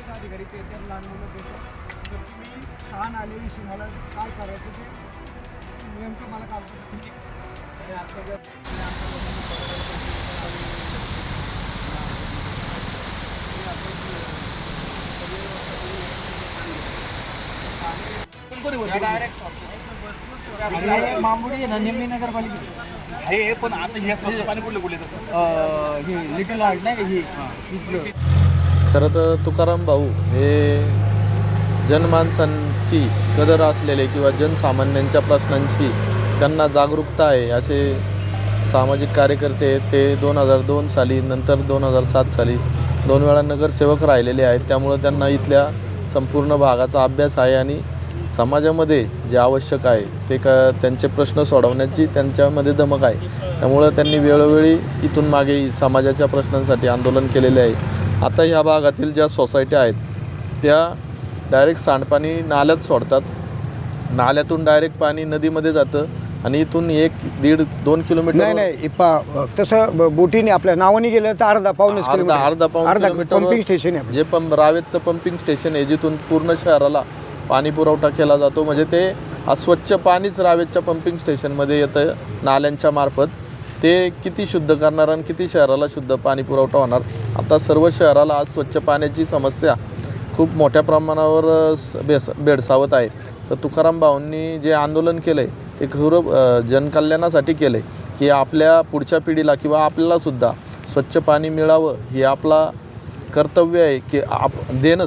अधिकारी पेपर लहान मुलं देतात. तर तुम्ही छान आले विषयी मला काय करायचं ते नेमकं मला काल ठीक आहे. आता जर मांबुडी ना निम्मी नगरपालिका आहे, पण आता हे पाणी कुठले कुठले ही लिटल आर्ट नाही का ही इथलं. खरं तर तुकाराम भाऊ हे जनमानसांची कदर असलेले किंवा जनसामान्यांच्या प्रश्नांची त्यांना जागरूकता आहे असे सामाजिक कार्यकर्ते. ते 2002 साली नंतर 2007 साली 2 वेळा नगरसेवक राहिलेले आहेत. त्यामुळं त्यांना इथल्या संपूर्ण भागाचा अभ्यास आहे आणि समाजामध्ये जे आवश्यक आहे ते त्यांचे प्रश्न सोडवण्याची त्यांच्यामध्ये धमक आहे. त्यामुळं त्यांनी वेळोवेळी इथून मागे समाजाच्या प्रश्नांसाठी आंदोलन केलेले आहे. आता ह्या भागातील ज्या सोसायट्या आहेत त्या डायरेक्ट सांडपाणी नाल्यात सोडतात. नाल्यातून डायरेक्ट पाणी नदीमध्ये जातं आणि इथून 1-1.5-2 किलोमीटर नाही तसं बोटीने आपल्या नावाने गेलं तर अर्धा पाऊण किलोमीटर पंपिंग स्टेशन आहे. जे रावेतचं पंपिंग स्टेशन आहे जिथून पूर्ण शहराला पाणी पुरवठा केला जातो. म्हणजे ते अस्वच्छ पाणीच रावेतच्या पंपिंग स्टेशनमध्ये येतं नाल्यांच्या मार्फत. ते किती शुद्ध करणार आणि किती शहराला शुद्ध पाणी पुरवठा होणार. आता सर्व शहराला आज स्वच्छ पाण्याची समस्या खूप मोठ्या प्रमाणावर भेडसावत आहे. तर तुकाराम भाऊंनी जे आंदोलन केलं आहे ते खरं जनकल्याणासाठी केलं आहे की आपल्या पुढच्या पिढीला किंवा आपल्यालासुद्धा स्वच्छ पाणी मिळावं हे आपला कर्तव्य आहे की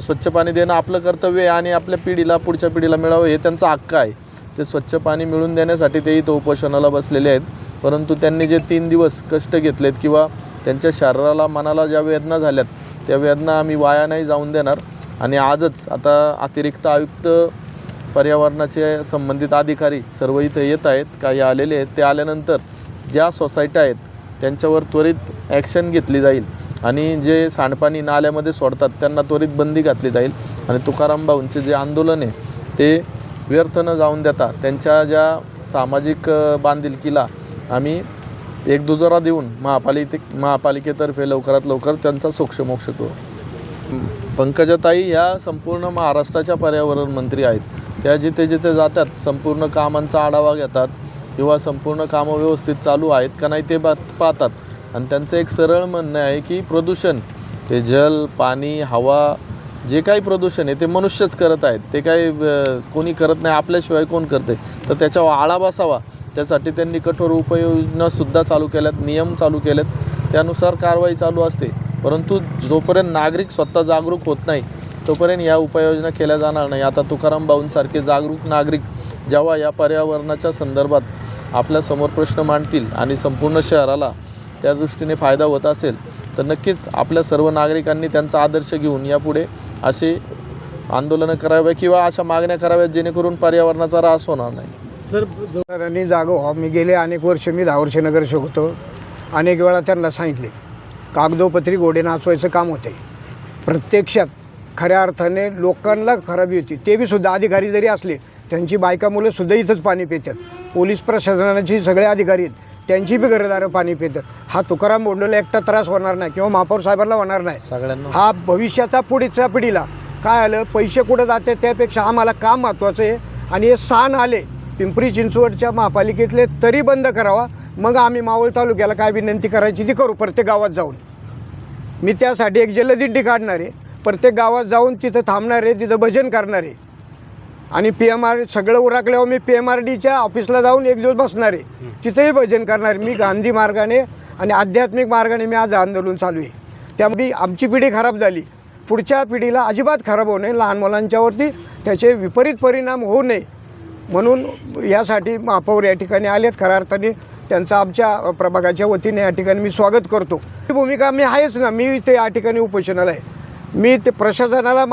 स्वच्छ पाणी देणं आपलं कर्तव्य आहे आणि आपल्या पिढीला पुढच्या पिढीला मिळावं हे त्यांचा हक्क आहे. ते स्वच्छ पाणी मिळवून देण्यासाठी ते इथं उपोषणाला बसलेले आहेत. परंतु त्यांनी जे 3 दिवस कष्ट घेतलेत किंवा त्यांच्या शरीराला मनाला ज्या वेदना झाल्यात त्या वेदना आम्ही वाया नाही जाऊन देणार. आणि आजच आता अतिरिक्त आयुक्त पर्यावरणाचे संबंधित अधिकारी सर्व इथं येत आहेत. काही आलेले आहेत. ते आल्यानंतर ज्या सोसायट्या आहेत त्यांच्यावर त्वरित ॲक्शन घेतली जाईल आणि जे सांडपाणी नाल्यामध्ये सोडतात त्यांना त्वरित बंदी घातली जाईल. आणि तुकाराम भाऊंचे जे आंदोलन आहे ते व्यर्थ न जाऊन देता त्यांच्या ज्या सामाजिक बांधिलकीला आम्ही एक दुजोरा देऊन महापालिकेतर्फे लवकरात लवकर त्यांचा सोक्षमोक्ष करू. पंकजाताई ह्या संपूर्ण महाराष्ट्राच्या पर्यावरण मंत्री आहेत. त्या जिथे जिथे जातात संपूर्ण कामांचा आढावा घेतात किंवा संपूर्ण कामं व्यवस्थित चालू आहेत का नाही ते पाहतात. आणि त्यांचं एक सरळ म्हणणं आहे की प्रदूषण ते जल पाणी हवा जे काही प्रदूषण आहे ते मनुष्यच करत आहेत. ते काही कोणी करत नाही. आपल्याशिवाय कोण करते. तर त्याच्यावर आळा बसावा त्यासाठी त्यांनी कठोर उपाययोजनासुद्धा चालू केल्यात. नियम चालू केलेत. त्यानुसार कारवाई चालू असते. परंतु जोपर्यंत नागरिक स्वतः जागरूक होत नाही तोपर्यंत या उपाययोजना केल्या जाणार नाही. आता तुकाराम भाऊंसारखे जागरूक नागरिक जेव्हा या पर्यावरणाच्या संदर्भात आपल्यासमोर प्रश्न मांडतील आणि संपूर्ण शहराला त्या दृष्टीने फायदा होत असेल तर नक्कीच आपल्या सर्व नागरिकांनी त्यांचा आदर्श घेऊन यापुढे असे आंदोलनं कराव्या किंवा अशा मागण्या कराव्यात जेणेकरून पर्यावरणाचा ऱ्हास होणार नाही. सर जागो मी गेले अनेक वर्ष 10 वर्ष नगरसेवक होतो. अनेक वेळा त्यांना सांगितले कागदोपत्री घोडे नाचवायचं काम होते. प्रत्यक्षात खऱ्या अर्थाने लोकांना खराबी होती. ते बी सुद्धा अधिकारी जरी असले त्यांची बायका मुलं सुद्धा इथंच पाणी पितात. पोलीस प्रशासनाची सगळे अधिकारी आहेत त्यांची बी घरदारं पाणी पितात. हा तुकाराम बोंडोला एकटा त्रास होणार नाही किंवा महापौर साहेबांना होणार नाही. सगळ्यांना हा भविष्याचा पुढच्या पिढीला काय आलं पैसे कुठं जाते त्यापेक्षा आम्हाला काम महत्त्वाचं आहे. आणि हे सांड आले पिंपरी चिंचवडच्या महापालिकेतले तरी बंद करावा. मग आम्ही मावळ तालुक्याला काय विनंती करायची ती करू. प्रत्येक गावात जाऊन मी त्यासाठी एक जलदिंडी काढणार आहे. प्रत्येक गावात जाऊन तिथं थांबणार आहे. तिथं भजन करणार आहे. आणि PMR सगळं उरकल्यावर मी PMRDच्या ऑफिसला जाऊन एक दिवस बसणार आहे. तिथेही भजन करणार. मी गांधी मार्गाने आणि आध्यात्मिक मार्गाने मी आज आंदोलन चालू आहे. त्यामुळे आमची पिढी खराब झाली पुढच्या पिढीला अजिबात खराब होऊ नये. लहान मुलांच्यावरती त्याचे विपरीत परिणाम होऊ नये म्हणून यासाठी महापौर या ठिकाणी आलेत. खऱ्या अर्थाने त्यांचं आमच्या प्रभागाच्या वतीने या ठिकाणी मी स्वागत करतो. ही भूमिका मी आहेच ना. मी ते या ठिकाणी उपोषणाला आहे. मी ते प्रशासनाला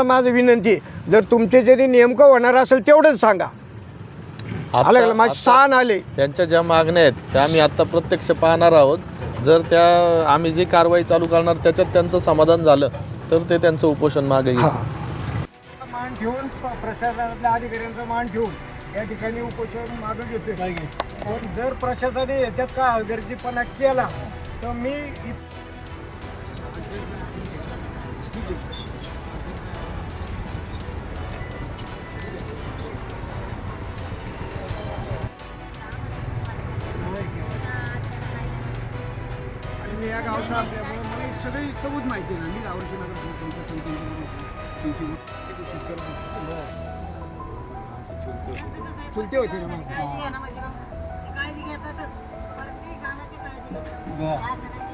माझं विनंती आहे जर तुमचे जरी नेमकं होणार असेल तेवढंच सांगा. आलं माझे स्थान आले त्यांच्या ज्या मागण्या आहेत त्या आम्ही आत्ता प्रत्यक्ष पाहणार आहोत. जर त्या आम्ही जी कारवाई चालू करणार त्याच्यात त्यांचं समाधान झालं तर ते त्यांचं उपोषण मागे घेतील. मान ठेवून प्रशासनातल्या अधिकाऱ्यांचा मान ठेवून या ठिकाणी उपोषण मागं घेतोय. पण जर प्रशासनाने याच्यात काय हलगर्जीपणा केला तर मी आणि मी या गावचा असल्यामुळे मला ही सगळी सबूत माहिती आहे ना. मी गावची चुलते होते ना काळजी घेतातच. परत ती कामाची काळजी घेतात.